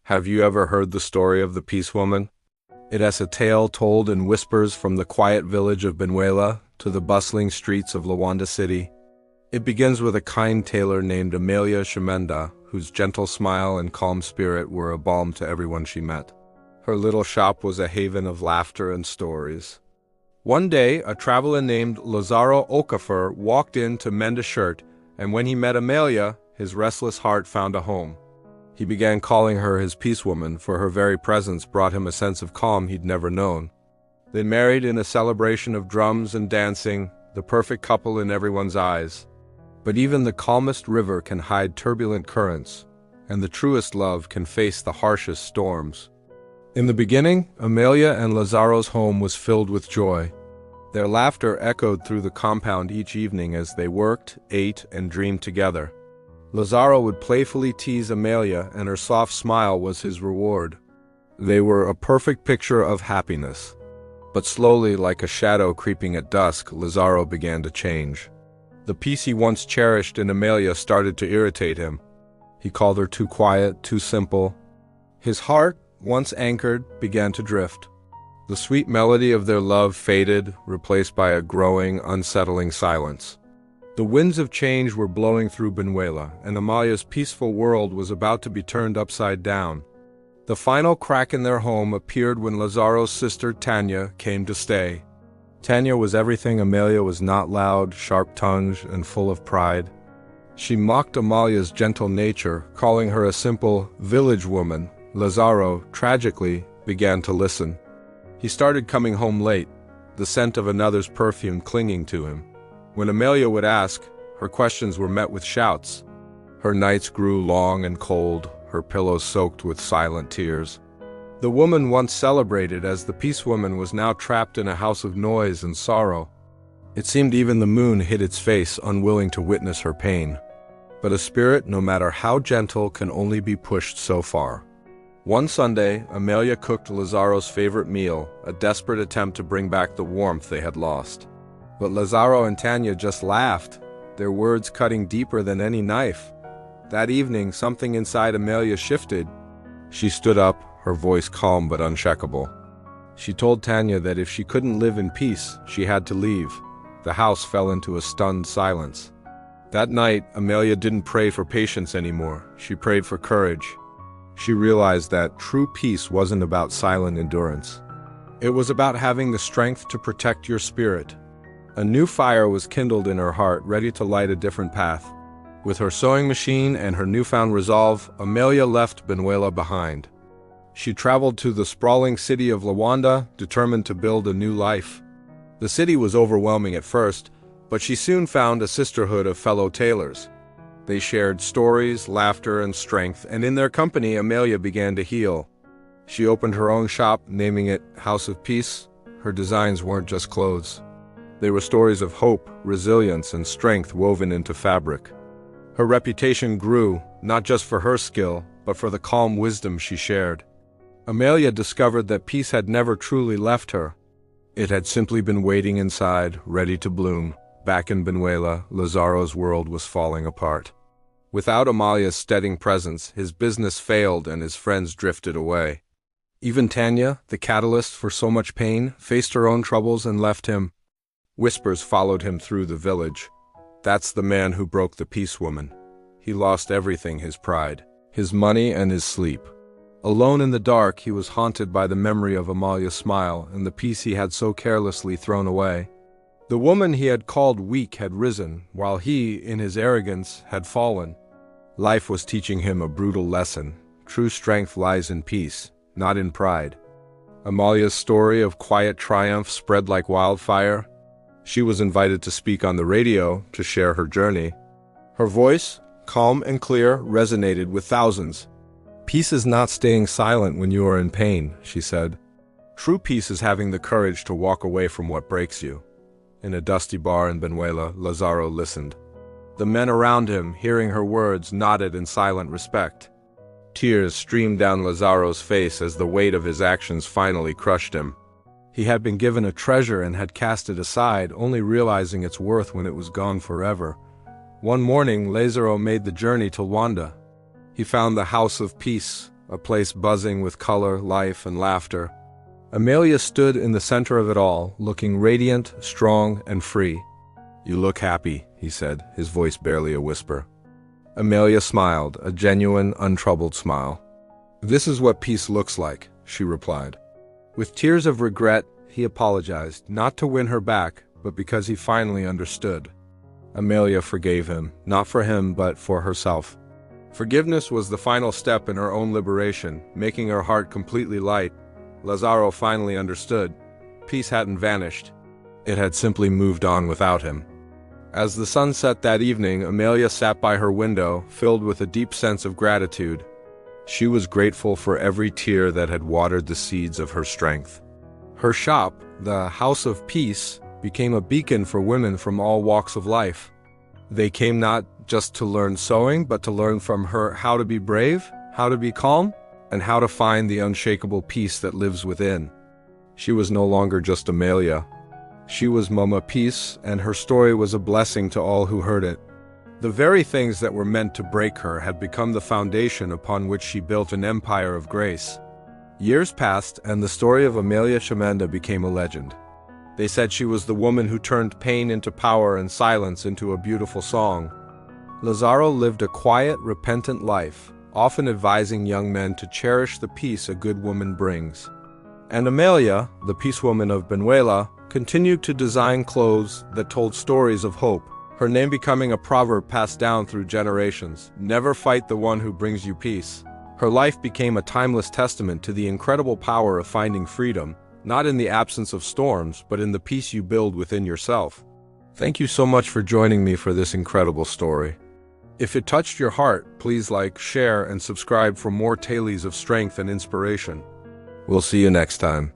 Have you ever heard the story of the Peace Woman? It is a tale told in whispers from the quiet village of Benuela to the bustling streets of Luanda City. It begins with a kind tailor named Amelia Shimenda, whose gentle smile and calm spirit were a balm to everyone she met. Her little shop was a haven of laughter and stories. One day, a traveler named Lazaro Okafor walked in to mend a shirt, and when he met Amelia, his restless heart found a home. He began calling her his peace woman, for her very presence brought him a sense of calm he'd never known. They married in a celebration of drums and dancing, the perfect couple in everyone's eyes. But even the calmest river can hide turbulent currents, and the truest love can face the harshest storms. In the beginning, Amelia and Lazaro's home was filled with joy. Their laughter echoed through the compound each evening as they worked, ate, and dreamed together. Lazaro would playfully tease Amelia, and her soft smile was his reward. They were a perfect picture of happiness. But slowly, like a shadow creeping at dusk, Lazaro began to change. The peace he once cherished in Amelia started to irritate him. He called her too quiet, too simple. His heart, once anchored, began to drift. The sweet melody of their love faded, replaced by a growing, unsettling silence. The winds of change were blowing through Benuela, and Amalia's peaceful world was about to be turned upside down. The final crack in their home appeared when Lazaro's sister Tanya came to stay. Tanya was everything Amelia was not: loud, sharp-tongued, and full of pride. She mocked Amalia's gentle nature, calling her a simple village woman. Lazaro, tragically, began to listen. He started coming home late, the scent of another's perfume clinging to him. When Amelia would ask, her questions were met with shouts. Her nights grew long and cold, her pillows soaked with silent tears. The woman once celebrated as the peace woman was now trapped in a house of noise and sorrow. It seemed even the moon hid its face, unwilling to witness her pain. But a spirit, no matter how gentle, can only be pushed so far. One Sunday, Amelia cooked Lazaro's favorite meal, a desperate attempt to bring back the warmth they had lost. But Lazaro and Tanya just laughed, their words cutting deeper than any knife. That evening, something inside Amelia shifted. She stood up, her voice calm but unshakable. She told Tanya that if she couldn't live in peace, she had to leave. The house fell into a stunned silence. That night, Amelia didn't pray for patience anymore. She prayed for courage. She realized that true peace wasn't about silent endurance. It was about having the strength to protect your spirit. A new fire was kindled in her heart, ready to light a different path. With her sewing machine and her newfound resolve, Amelia left Benuela behind. She traveled to the sprawling city of Luanda, determined to build a new life. The city was overwhelming at first, but she soon found a sisterhood of fellow tailors. They shared stories, laughter, and strength, and in their company, Amelia began to heal. She opened her own shop, naming it House of Peace. Her designs weren't just clothes. They were stories of hope, resilience, and strength woven into fabric. Her reputation grew, not just for her skill, but for the calm wisdom she shared. Amelia discovered that peace had never truly left her. It had simply been waiting inside, ready to bloom. Back in Benuela, Lazaro's world was falling apart. Without Amalia's steadying presence, his business failed and his friends drifted away. Even Tanya, the catalyst for so much pain, faced her own troubles and left him. Whispers followed him through the village. That's the man who broke the peace woman. He lost everything: his pride, his money, and his sleep. Alone in the dark, he was haunted by the memory of Amalia's smile and the peace he had so carelessly thrown away. The woman he had called weak had risen, while he, in his arrogance, had fallen. Life was teaching him a brutal lesson. True strength lies in peace, not in pride. Amalia's story of quiet triumph spread like wildfire. She was invited to speak on the radio to share her journey. Her voice, calm and clear, resonated with thousands. Peace is not staying silent when you are in pain, she said. True peace is having the courage to walk away from what breaks you. In a dusty bar in Benuela, Lazaro listened. The men around him, hearing her words, nodded in silent respect. Tears streamed down Lazaro's face as the weight of his actions finally crushed him. He had been given a treasure and had cast it aside, only realizing its worth when it was gone forever. One morning, Lazaro made the journey to Luanda. He found the House of Peace, a place buzzing with color, life, and laughter. Amelia stood in the center of it all, looking radiant, strong, and free. "You look happy," he said, his voice barely a whisper. Amelia smiled, a genuine, untroubled smile. "This is what peace looks like," she replied. With tears of regret, he apologized, not to win her back, but because he finally understood. Amelia forgave him, not for him, but for herself. Forgiveness was the final step in her own liberation, making her heart completely light. Lazaro finally understood. Peace hadn't vanished. It had simply moved on without him. As the sun set that evening, Amelia sat by her window, filled with a deep sense of gratitude. She was grateful for every tear that had watered the seeds of her strength. Her shop, the House of Peace, became a beacon for women from all walks of life. They came not just to learn sewing, but to learn from her how to be brave, how to be calm, and how to find the unshakable peace that lives within. She was no longer just Amelia. She was Mama Peace, and her story was a blessing to all who heard it. The very things that were meant to break her had become the foundation upon which she built an empire of grace. Years passed, and the story of Amelia Chimenda became a legend. They said she was the woman who turned pain into power and silence into a beautiful song. Lazaro lived a quiet, repentant life, often advising young men to cherish the peace a good woman brings. And Amelia, the peace woman of Benuela, continued to design clothes that told stories of hope, her name becoming a proverb passed down through generations. Never fight the one who brings you peace. Her life became a timeless testament to the incredible power of finding freedom, not in the absence of storms, but in the peace you build within yourself. Thank you so much for joining me for this incredible story. If it touched your heart, please like, share, and subscribe for more tales of strength and inspiration. We'll see you next time.